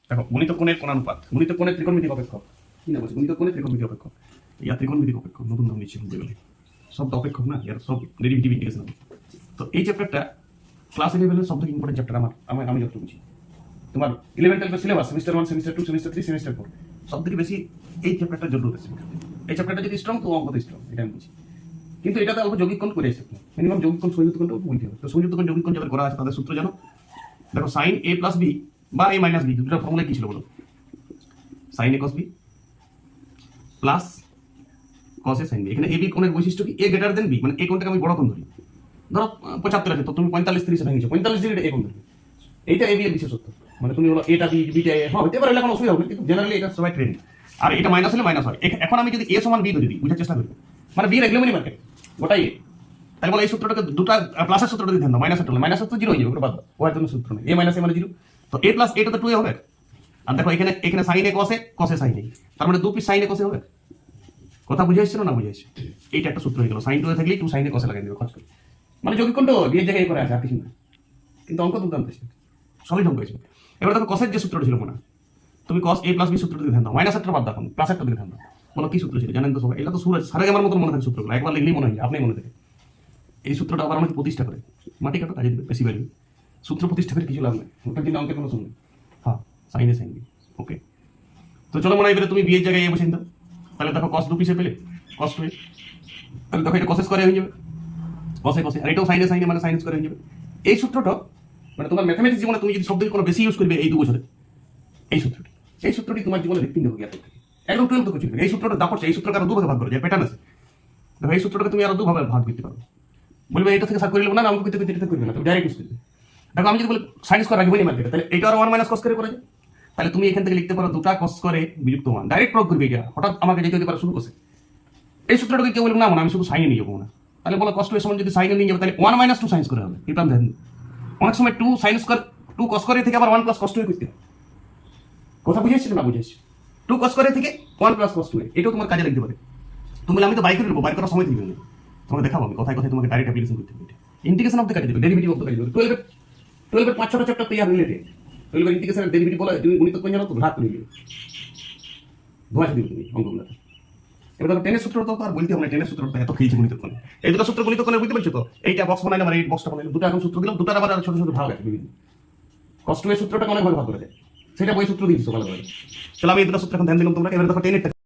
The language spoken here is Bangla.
দেখো গণিত কোণের কোণানুপাত, গণিত কোণের ত্রিকোণমিতিক অপেক্ষক, কি না বলছি গণিত কোণের ত্রিকোণমিতিক অপেক্ষক, ইয়া ত্রিকোণমিতিক অপেক্ষক নতুন নাম নিচ্ছি বলতে গেলে, সব তো অপেক্ষক না, ইয়ার সব ডেরিভেটিভ ইন্টিগ্রেশন। তো এই চ্যাপ্টারটা ক্লাস 11 সব থেকে ইম্পর্টেন্ট চ্যাপ্টার আমি যতটুকু বুঝি। তোমার 11-12 syllabus semester 1 semester 2 semester 3 semester 4 সব থেকে বেশি এই চ্যাপ্টারটা জরুরি আছে। এই চ্যাপ্টারটা যদি স্ট্রং তো অঙ্কতে স্ট্রং, এটা আমি বুঝি। কিন্তু এটাতে অল্প যৌগিক কোণ করে এসেছে, মিনিমাম যৌগিক কোণ সংযুক্ত কোণটা বুঝতে হবে। তো সংযুক্ত কোণ যৌগিক কোণ যাদের করা আছে তাদের সূত্র জানো। দেখো সাইন a প্লাস বি বা a মাইনাস বি দুটো ফর্মুলা কি ছিল বলো? Sine a cos b plus cos a sin b। এখানে a b কোণের বৈশিষ্ট্য কি? a গ্রেটার দেন b, মানে a কোণটাকে আমি বড় কোণ ধরি। ধরো 75 আছে, তো তুমি 45-30 ভেঙেছো, 45 ডিগ্রি a কোণ ধরবে। এইটা a b এর বিশেষত্ব, মানে তুমি হলো এটা b বিটা a, হ্যাঁ হতে পারে, এটা কোনো অসুবিধা হবে না, কিন্তু জেনারেলি এটা সবাই ট্রেন্ড। আর এটা মাইনাস হলে মাইনাস হয়। এখন আমি যদি a সমান b ধরি, বুঝার চেষ্টা করি, মানে b এর এগ্লোমেনি মার্কেট গোটাই a, তাই বলে এই সূত্রটাকে দুটো প্লাসের সূত্রটা যদি ধ্যান দাও, মাইনাস সূত্র মাইনাস সূত্র 0 হয়ে যাবে, ওটা বাদ দাও, ওর জন্য সূত্র নেই। a মাইনাস a মানে 0, তো a প্লাস a টা তো 2a হবে। আর দেখো এখানে sin a cos a sin a, তার মানে 2 piece sin a cos a হবে। কথা বুঝে আসছিল না? বুঝে আসছে। এইটা একটা সূত্র হয়ে গেল, sin 2 থাকলে 2 sin a cos a লাগিয়ে দেবে খরচ করে, মানে যৌগিক কোণ তো বিয়ের জায়গায় করে আছে আর কিছু না, কিন্তু অঙ্ক দুর্দান্ত আছে, সবই ঢঙ্গ হয়েছে। এবার দেখো cos এর যে সূত্রটা ছিল মনে, তুমি cos a প্লাস b সূত্রটা ধ্যান দাও, মাইনাস একটা বাদ দাও, প্লাস একটা ধ্যান দাও, বলো কি সূত্র ছিল জানেন তো সবাই? এটা তো সুরাজ সারা আমার মতো মনে থাকে সূত্রগুলো, একবার লিখলেই মনে হয়, আপনি মনে থাকে। এই সূত্রটা আবার আমাকে প্রতিষ্ঠা করে, মাটি কাটো কাজে দিবে বেশি ভ্যালু, সূত্র প্রতিষ্ঠা করে কিছু লাভ নেই, ওটা কিন্তু অঙ্কের কোনো শুনবে। হ্যাঁ সাইন এ সাইন বি, ওকে। তো চলো মনে হয় এবারে তুমি বিয়ের জায়গায় বসে দাও, তাহলে দেখো cos 2 পিসে পেলে cos 2, তাহলে দেখো এটা cos স্কয়ার হয়ে যাবে, cos এ আর এটাও sin এ মানে sin স্কয়ার হয়ে যাবে। এই সূত্রটা মানে তোমার ম্যাথমেটিক্স জীবনে তুমি যদি শব্দের কোনো বেশি ইউজ করবে এই 2 বছরে, এই সূত্রটি তোমার জীবনে রিপিট হবে গিয়ে একদম 12 তো কিছু এই সূত্রটা দাও করছে, এই সূত্রকে আরো 2 ভাগে ভাগ করে যে প্যাটার্ন আছে, দেখো এই সূত্রটাকে তুমি আরো 2 ভাগে ভাগ করতে পারো। বলবে এটা থেকে সার করে নেবো না, আমাকে করতে এটা করবে না, তুমি ডাইরেক্ট ইউজ করবে। দেখো আমি যদি বলি sin স্কয়ার রাখবো না মার্কেটে, তাহলে এটা আরো 1 মাইনাস cos করে করা যায়, তাহলে তুমি এখান থেকে লিখতে পারো 2টা cos করে বিযুক্ত 1, ডাইরেক্ট প্রয়োগ করবে। এটা হঠাৎ আমাকে যেতে হতে পারে শুরু করছে এই সূত্রটাকে কেউ বলবে না আমি শুধু সাইনে নিয়ে যাবো না, তাহলে বলো cos 2 এর সমান যদি সাইনে নিয়ে যাবো তাহলে 1 মাইনাস 2 sin স্কয়ার হবে। এটা দেন অনেক সময় 2 sin স্কয়ার 2 cos করে থেকে আবার 1 প্লাস cos 2 করতে হয়। কথা বুঝেছিস না? বুঝেছিস? 2 cos করে থেকে 1 প্লাস cos 2, এটাও তোমার কাজে লাগতে পারে। তুমি বলে আমি তো বাইক করে নেবো, বাইক করার সময় দিবে না, তোমাকে দেখাবো আমি কথায় কথায়, তোমাকে ডাইরেক্ট অ্যাপ্লিকেশন করতে হবে, ইন্টিগ্রেশন অফ দ্য কাটিয়ে দেবে, ডেরিভেটিভ অফ দ্য কাটিয়ে দেবে। 12 5-6টা চ্যাপ্টার তৈরি রিলেটেড, 12 ইন্টিগ্রেশনের ডেরিভেটিভ বলা তুমি গণিত কোণ জানো তো ভাগ করে দিবে, ধোয়া দিবে তুমি অঙ্কগুলো। এবার দেখো টেনের সূত্রটা তো আর বলতে হবে না, টেনের সূত্রটা এত খেয়েছে গণিত কোণ, এই দুটো সূত্র গণিত কোণে বুঝতে পারছো তো? এইটা বক্স বানাইলাম আর এই বক্সটা বানাইলাম, দুটো এখন সূত্র দিলাম, দুটার আবার ছোট ছোট ভাগ আছে বিভিন্ন। cos 2 এর সূত্রটা অনেক ভাগ করা যায়, সেটা বই সূত্র দিয়েছো ভালো করে। চলো আমি এই দুটো সূত্র এখন ধ্যান দিলাম তোমরা। এবার দেখো টেনের